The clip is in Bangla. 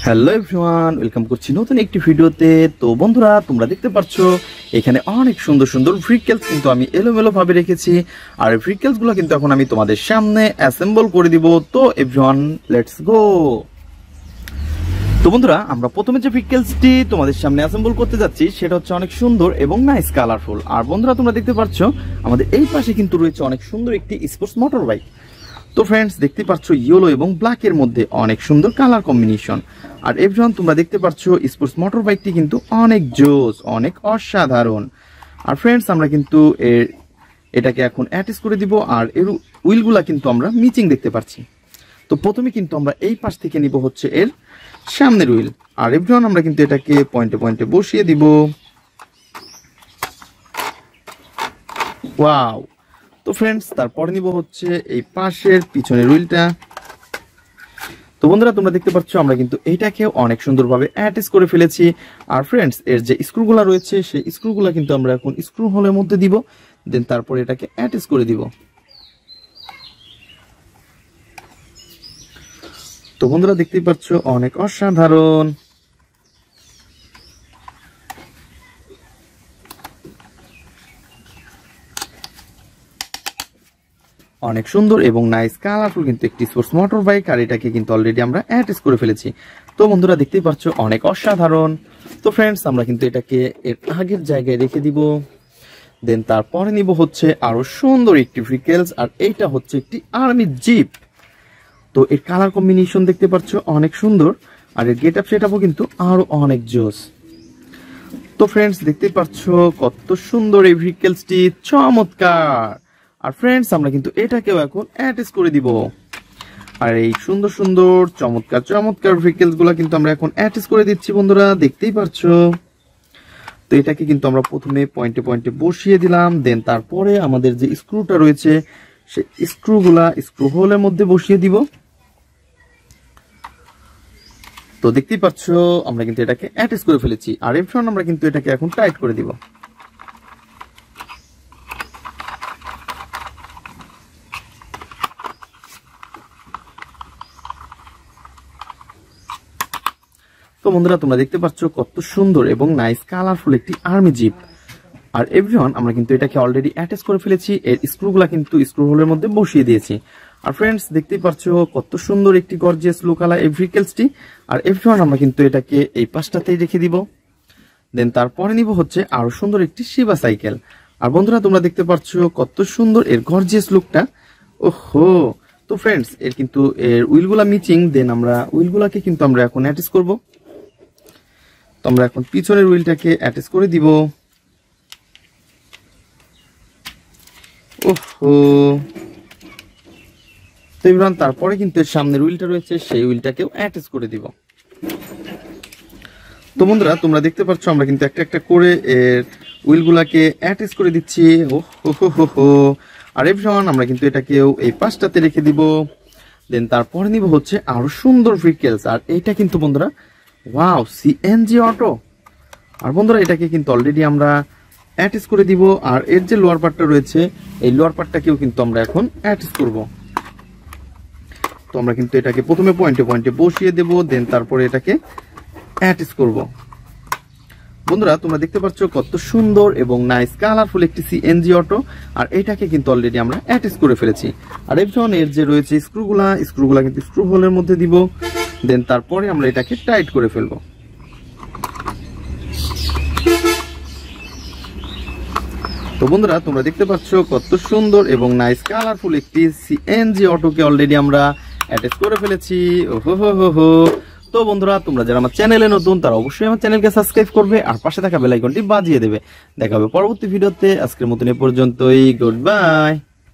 হ্যালো এভরিওয়ান, ওয়েলকাম করছি নতুন একটি ভিডিওতে। তো বন্ধুরা, তোমরা দেখতে পাচ্ছ এখানে অনেক সুন্দর সুন্দর ভেহিকলস কিন্তু আমি এলোমেলো ভাবে রেখেছি। আর এই ভেহিকলস গুলো কিন্তু এখন আমি তোমাদের সামনে অ্যাসেম্বল করে দিব। তো এভরিওয়ান, লেটস গো। তো বন্ধুরা, আমরা প্রথমে যে ভেহিকলসটি তোমাদের সামনে অ্যাসেম্বল করতে যাচ্ছি সেটা হচ্ছে অনেক সুন্দর এবং নাইস কালারফুল। আর বন্ধুরা, তোমরা দেখতে পাচ্ছ আমাদের এই পাশে কিন্তু রয়েছে অনেক সুন্দর একটি স্পোর্টস মোটর বাইক। তো ফ্রেন্ডস, দেখতে পাচ্ছ ইয়েলো এবং ব্ল্যাক এর মধ্যে অনেক সুন্দর কালার কম্বিনেশন। আর এভরিওয়ান, তোমরা দেখতে পাচ্ছ স্পোর্টস মোটর বাইকটি কিন্তু অনেক জোস, অনেক অসাধারণ। আর ফ্রেন্ডস, আমরা কিন্তু এটাকে এখন অ্যাটাচ করে দিব। আর এর হুইলগুলা কিন্তু আমরা মিচিং দেখতে পাচ্ছি। তো প্রথমে কিন্তু আমরা এই পাশ থেকে নিব হচ্ছে এর সামনের হুইল। আর এভরিওয়ান, আমরা কিন্তু এটাকে পয়েন্টে পয়েন্টে বসিয়ে দিব। ওয়াও! তো ফ্রেন্ডস, তারপর নিব হচ্ছে এই পাশের পিছনের হুইলটা। তো বন্ধুরা, তোমরা দেখতে পাচ্ছ আমরা কিন্তু এইটাকে অনেক সুন্দরভাবে অ্যাটাচ করে ফেলেছি। আর ফ্রেন্ডস, এর যে স্ক্রুগুলা রয়েছে সেই স্ক্রুগুলা কিন্তু আমরা এখন স্ক্রু হোলের মধ্যে দিব। দেন তারপর এটাকে অ্যাটাচ করে দিব। তো বন্ধুরা, দেখতেই পাচ্ছ অনেক অসাধারণ। অনেক সুন্দর এবং নাইস কালারফুল কিন্তু একটি স্পোর্টস মোটর বাইক। আর এটাকে কিন্তু অলরেডি আমরা অ্যাটাচ করে ফেলেছি। তো বন্ধুরা, দেখতেই পাচ্ছ অনেক অসাধারণ। তো ফ্রেন্ডস, আমরা কিন্তু এটাকে এর আগের জায়গায় রেখে দিব। দেন তারপরে নিব হচ্ছে আরো সুন্দর একটি ভেহিকলস। আর এইটা হচ্ছে একটি আর্মি জিপ। তো এর কালার কম্বিনেশন দেখতে পাচ্ছ অনেক সুন্দর। আর এর গেট আপ সেট আপও কিন্তু আরো অনেক জোস। তো ফ্রেন্ডস, দেখতেই পাচ্ছ কত সুন্দর এই ভেহিকলসটি, চমৎকার। আর ফ্রেন্ডস, আমরা কিন্তু এটাকেও এখন অ্যাটাচ করে দিব। আর এই সুন্দর সুন্দর চমৎকার চমৎকার ভেহিকলস গুলা কিন্তু আমরা এখন অ্যাটাচ করে দিচ্ছি। বন্ধুরা, দেখতেই পাচ্ছ। তো এটাকে কিন্তু আমরা প্রথমে পয়েন্টে পয়েন্টে বসিয়ে দিলাম। দেন তারপরে আমাদের যে স্ক্রুটা রয়েছে সেই স্ক্রুগুলা স্ক্রু হোলের মধ্যে বসিয়ে দিব। তো দেখতেই পাচ্ছ আমরা কিন্তু এটাকে অ্যাটাচ করে ফেলেছি। আর এরপর আমরা কিন্তু এটাকে এখন টাইট করে দিব। তো বন্ধুরা, তোমরা দেখতে পাচ্ছ কত সুন্দর এবং নাইস কালারফুল একটি আর্মি জিপ। আর এভরিওয়ান, আমরা কিন্তু এটাকে অলরেডি অ্যাটাচ করে ফেলেছি। এর স্ক্রুগুলা কিন্তু স্ক্রু হোলের মধ্যে বসিয়ে দিয়েছি। আর ফ্রেন্ডস, দেখতেই পাচ্ছ কত সুন্দর একটি গর্জিয়াস লুক আলা এই ভেহিকলসটি। আর এভরিওয়ান, আমরা কিন্তু এটাকে এই পাশটাতেই রেখে দিব। দেন তারপরে নিব হচ্ছে আরো সুন্দর একটি শিবা সাইকেল। আর বন্ধুরা, তোমরা দেখতে পাচ্ছ কত সুন্দর এর গর্জিয়াস লুকটা। ওহো! তো ফ্রেন্ডস, এর কিন্তু এর হুইলগুলা মিচিং। দেন আমরা হুইলগুলাকে কিন্তু আমরা এখন অ্যাটাচ করব। তো আমরা এখন পিছনের হুইলটাকে অ্যাটাচ করে দিব। ওহো! তো এবার তারপরে কিন্তু সামনের হুইলটা রয়েছে সেই হুইলটাকেও অ্যাটাচ করে দিব। তো বন্ধুরা, তোমরা দেখতে পাচ্ছ আমরা কিন্তু একটা একটা করে এর হুইলগুলাকে অ্যাটাচ করে দিচ্ছি। ওহো! আর এবার আমরা কিন্তু এটাকেও এই পাশটাতে রেখে দিব। দেন তারপরে নিব হচ্ছে আরো সুন্দর ভেহিকলস। আর এইটা কিন্তু বন্ধুরা, ওয়াও, সিএনজি অটো। আর বন্ধুরা, এটাকে কিন্তু অলরেডি আমরা অ্যাটাচ করে দিব। আর এর যে লোয়ার পার্টটা রয়েছে এই লোয়ার পার্টটাকেও কিন্তু আমরা এখন অ্যাটাচ করব। তো আমরা কিন্তু এটাকে প্রথমে পয়েন্টে পয়েন্টে বসিয়ে দেব। দেন তারপরে এটাকে অ্যাটাচ করব। বন্ধুরা, তোমরা দেখতে পাচ্ছ কত সুন্দর এবং নাইস কালারফুল একটি সিএনজি অটো। আর এটাকে কিন্তু অলরেডি আমরা অ্যাটাচ করে ফেলেছি। আর এর যে রয়েছে স্ক্রুগুলা কিন্তু স্ক্রু হোলের মধ্যে দিব। দেন তারপরে আমরা এটাকে টাইট করে ফেলবো। তো বন্ধুরা, তোমরা দেখতে পাচ্ছ কত সুন্দর এবং নাইস কালারফুল একটি সিএনজি অটোকে অলরেডি আমরা অ্যাটাচ করে ফেলেছি। ওহো! তো বন্ধুরা, তোমরা যারা আমার চ্যানেলে নতুন তারা অবশ্যই আমার চ্যানেলকে সাবস্ক্রাইব করবে আর পাশে থাকা বেল আইকনটি বাজিয়ে দেবে। দেখা হবে পরবর্তী ভিডিওতে। আজকের মতন এ পর্যন্তই। Good bye.